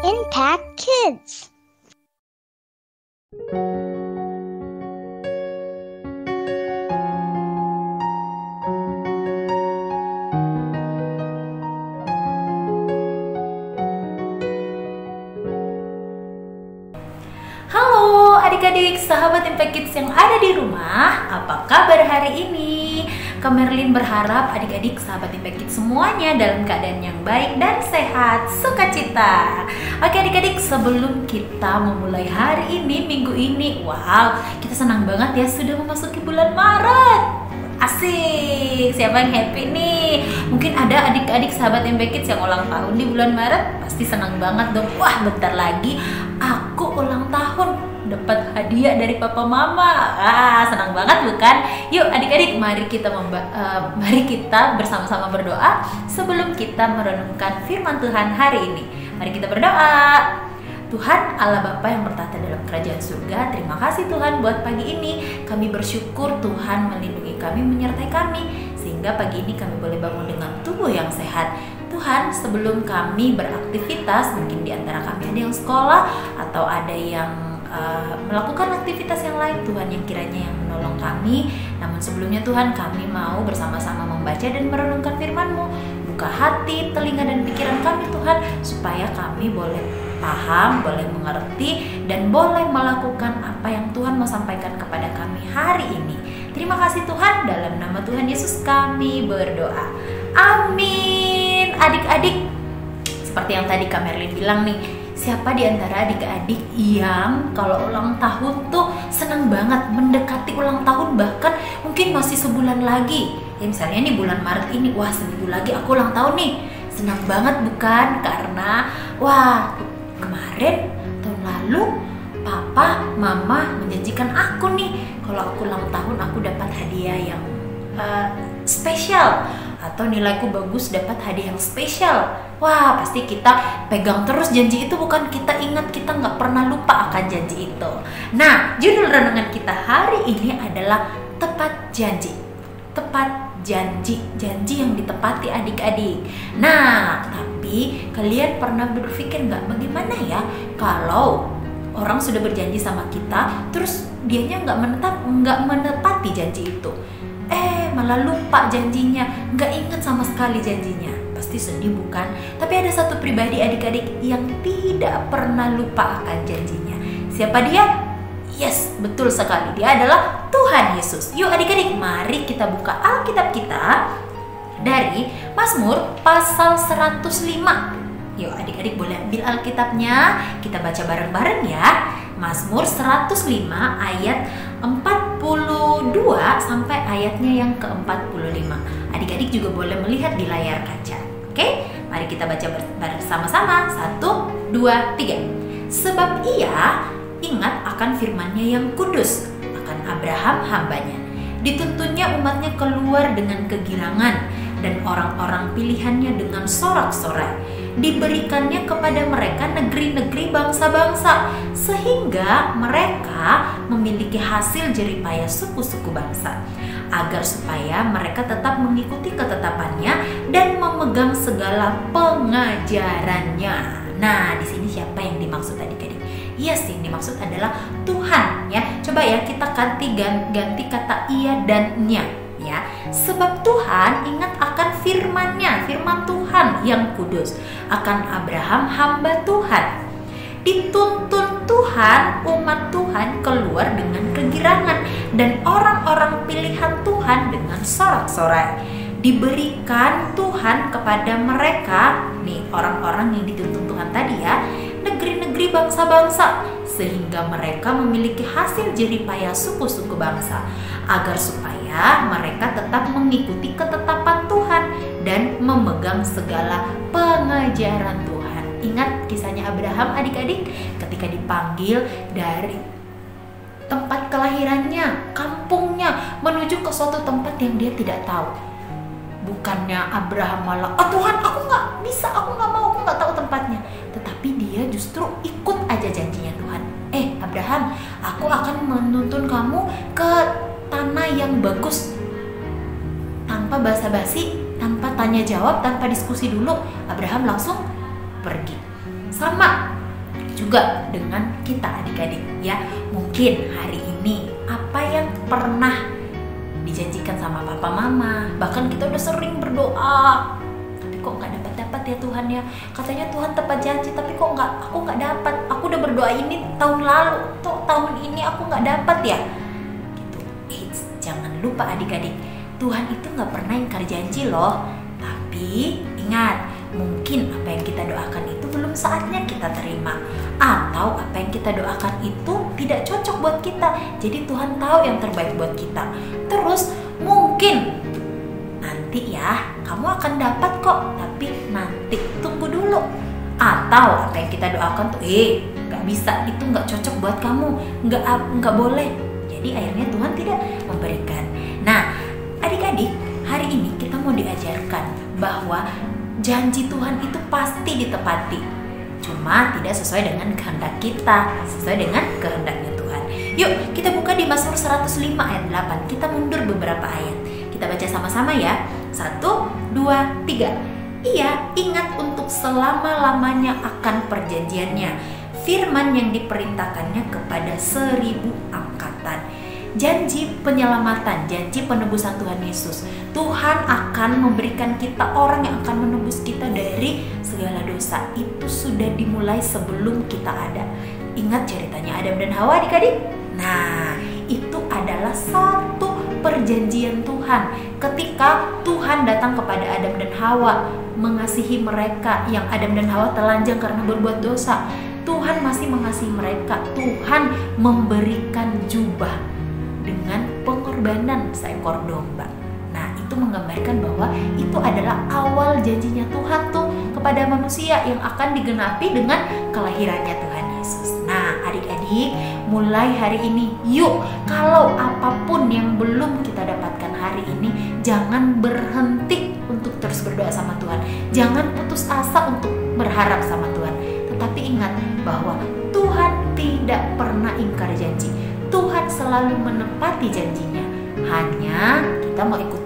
Impact Kids. Halo adik-adik, sahabat Impact Kids yang ada di rumah, apa kabar hari ini? Kak Merlin berharap adik-adik sahabat Impact Kids semuanya dalam keadaan yang baik dan sehat, sukacita. Oke adik-adik, sebelum kita memulai hari ini, minggu ini, wow, kita senang banget ya sudah memasuki bulan Maret. Asik, siapa yang happy nih? Mungkin ada adik-adik sahabat Impact Kids yang ulang tahun di bulan Maret, pasti senang banget dong. Wah, bentar lagi aku ulang tahun, dapat hadiah dari papa mama. Senang banget bukan? Yuk adik-adik, mari kita bersama-sama berdoa sebelum kita merenungkan firman Tuhan hari ini. Mari kita berdoa. Tuhan Allah Bapa yang bertata dalam kerajaan surga, terima kasih Tuhan buat pagi ini. Kami bersyukur Tuhan melindungi kami, menyertai kami, sehingga pagi ini kami boleh bangun dengan tubuh yang sehat. Tuhan, sebelum kami beraktivitas, mungkin di antara kami ada yang sekolah atau ada yang melakukan aktivitas yang lain, Tuhan yang kiranya yang menolong kami. Namun sebelumnya Tuhan, kami mau bersama-sama membaca dan merenungkan firman-Mu. Buka hati, telinga dan pikiran kami Tuhan, supaya kami boleh paham, boleh mengerti, dan boleh melakukan apa yang Tuhan mau sampaikan kepada kami hari ini. Terima kasih Tuhan, dalam nama Tuhan Yesus kami berdoa. Amin. Adik-adik, seperti yang tadi Kak Merlin bilang nih, siapa di antara adik-adik yang kalau ulang tahun tuh senang banget mendekati ulang tahun, bahkan mungkin masih sebulan lagi. Ya misalnya nih bulan Maret ini, wah seminggu lagi aku ulang tahun nih. Senang banget bukan? Karena wah kemarin tahun lalu papa mama menjanjikan aku nih kalau aku ulang tahun aku dapat hadiah yang spesial atau nilaiku bagus dapat hadiah yang spesial. Wah pasti kita pegang terus janji itu, bukan? Kita ingat, kita nggak pernah lupa akan janji itu. Nah, judul renungan kita hari ini adalah tepat janji. Tepat janji, janji yang ditepati adik-adik. Nah, tapi kalian pernah berpikir nggak bagaimana ya kalau orang sudah berjanji sama kita, terus dianya nggak menepati janji itu? Malah lupa janjinya, nggak ingat sama sekali janjinya. Pasti sedih bukan? Tapi ada satu pribadi adik-adik yang tidak pernah lupa akan janjinya. Siapa dia? Yes, betul sekali. Dia adalah Tuhan Yesus. Yuk adik-adik, mari kita buka Alkitab kita dari Mazmur pasal 105. Yuk adik-adik boleh ambil Alkitabnya, kita baca bareng-bareng ya. Mazmur 105 ayat 42 sampai ayatnya yang ke-45. Adik-adik juga boleh melihat di layar kaca. Oke, mari kita baca bersama-sama. 1, 2, 3. Sebab ia ingat akan firman-Nya yang kudus, akan Abraham hambanya. Dituntunnya umatnya keluar dengan kegirangan, dan orang-orang pilihannya dengan sorak-sorai. Diberikannya kepada mereka negeri-negeri bangsa-bangsa, sehingga mereka memiliki hasil jeripaya suku-suku bangsa, agar supaya mereka tetap mengikuti ketetapannya dan memegang segala pengajarannya. Nah, di sini siapa yang dimaksud adik-adik? Yes, yang dimaksud adalah Tuhan ya. Coba ya kita ganti kata ia dan nya ya. Sebab Tuhan ingat akan firman-Nya, firman Tuhan yang kudus, akan Abraham hamba Tuhan. Dituntun Tuhan umat Tuhan keluar dengan kegirangan, dan orang-orang pilihan Tuhan dengan sorak-sorai. Diberikan Tuhan kepada mereka, nih orang-orang yang dituntun Tuhan tadi ya, negeri-negeri bangsa-bangsa, sehingga mereka memiliki hasil jeripaya suku-suku bangsa, agar supaya mereka tetap mengikuti ketetapan Tuhan dan memegang segala pengajaran Tuhan. Ingat kisahnya Abraham adik-adik, ketika dipanggil dari tempat kelahirannya, kampungnya, menuju ke suatu tempat yang dia tidak tahu. Bukannya Abraham malah, Tuhan aku nggak bisa, aku nggak mau, aku nggak tahu tempatnya. Tetapi dia justru ikut aja janjinya Tuhan. Abraham, aku akan menuntun kamu ke tanah yang bagus. Tanpa basa-basi, tanpa tanya jawab, tanpa diskusi dulu, Abraham langsung pergi. Sama juga dengan kita adik-adik ya. Mungkin hari ini apa yang pernah dijanjikan sama papa mama, bahkan kita udah sering berdoa, tapi kok nggak dapat ya Tuhan ya. Katanya Tuhan tepat janji, tapi kok aku nggak dapat. Aku udah berdoa ini tahun lalu, tahun ini aku nggak dapat ya. Gitu. Jangan lupa adik-adik, Tuhan itu nggak pernah ingkar janji loh. Tapi ingat, mungkin apa yang kita doakan itu belum saatnya kita terima, atau apa yang kita doakan itu tidak cocok buat kita. Jadi Tuhan tahu yang terbaik buat kita. Terus mungkin nanti ya kamu akan dapat kok, tapi nanti tunggu dulu. Atau apa yang kita doakan tuh nggak bisa, itu nggak cocok buat kamu, nggak boleh. Jadi akhirnya Tuhan tidak memberikan. Nah adik-adik, hari ini kita mau diajarkan bahwa janji Tuhan itu pasti ditepati, cuma tidak sesuai dengan kehendak kita, sesuai dengan kehendaknya Tuhan. Yuk kita buka di Mazmur 105 ayat 8. Kita mundur beberapa ayat, kita baca sama-sama ya. 1, 2, 3. Ia ingat untuk selama-lamanya akan perjanjiannya, firman yang diperintahkannya kepada 1000 angkatan. Janji penyelamatan, janji penebusan Tuhan Yesus. Tuhan akan memberikan kita orang yang akan menebus kita dari segala dosa. Itu sudah dimulai sebelum kita ada. Ingat ceritanya Adam dan Hawa adik-adik? Nah, itu adalah satu perjanjian Tuhan. Ketika Tuhan datang kepada Adam dan Hawa, mengasihi mereka yang Adam dan Hawa telanjang karena berbuat dosa, Tuhan masih mengasihi mereka. Tuhan memberikan jubah dengan pengorbanan seekor domba. Nah, itu menggambarkan bahwa itu adalah awal janjinya Tuhan tuh kepada manusia yang akan digenapi dengan kelahirannya Tuhan Yesus. Nah, adik-adik, mulai hari ini yuk, kalau apapun yang belum kita dapatkan hari ini, jangan berhenti untuk terus berdoa sama Tuhan. Jangan putus asa untuk berharap sama Tuhan. Tetapi ingat bahwa Tuhan tidak pernah ingkar janji. Tuhan selalu menepati janjinya. Hanya kita mau ikut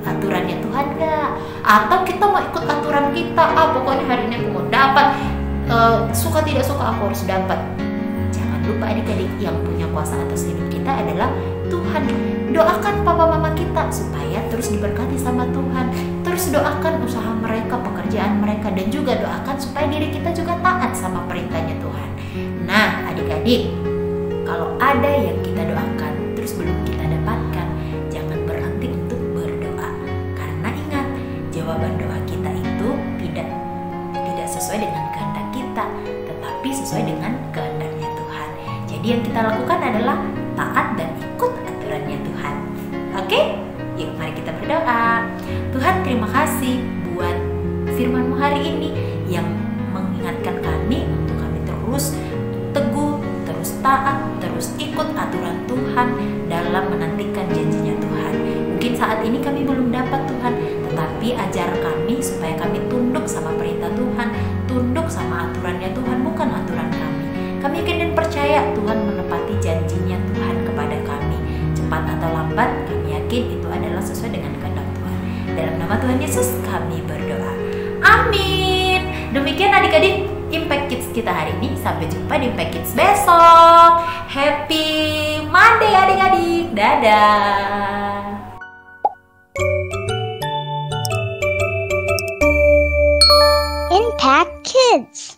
aturannya Tuhan gak? Atau kita mau ikut aturan kita, pokoknya hari ini aku mau dapat, suka tidak suka aku harus dapat. Jangan lupa adik-adik, yang punya kuasa atas hidup kita adalah Tuhan. Doakan papa mama kita supaya terus diberkati sama Tuhan. Terus doakan usaha mereka, pekerjaan mereka, dan juga doakan supaya diri kita juga taat sama perintahnya Tuhan. Nah adik-adik, kalau ada yang kita doakan terus belum kita dapatkan, jangan berhenti untuk berdoa. Karena ingat, jawaban doa kita itu tidak sesuai dengan kehendak kita, tetapi sesuai dengan kehendaknya Tuhan. Jadi yang kita lakukan adalah taat dan ikut aturannya Tuhan. Oke? Yuk mari kita berdoa. Tuhan, terima kasih buat firman-Mu hari ini yang mengingatkan kami untuk kami terus teguh, terus taat, terus ikut aturan Tuhan dalam menantikan janjinya Tuhan. Mungkin saat ini kami belum dapat Tuhan, tetapi ajar kami supaya kami tunduk sama perintah Tuhan, tunduk sama aturannya Tuhan, bukan aturan kami. Kami yakin dan percaya Tuhan menepati janjinya Tuhan kepada kami. Cepat atau lambat, kami yakin itu adalah sesuai dengan kehendak Tuhan. Dalam nama Tuhan Yesus kami berdoa. Amin. Demikian adik-adik Impact Kids kita hari ini. Sampai jumpa di Impact Kids besok. Happy Monday adik-adik. Dadah. Impact Kids.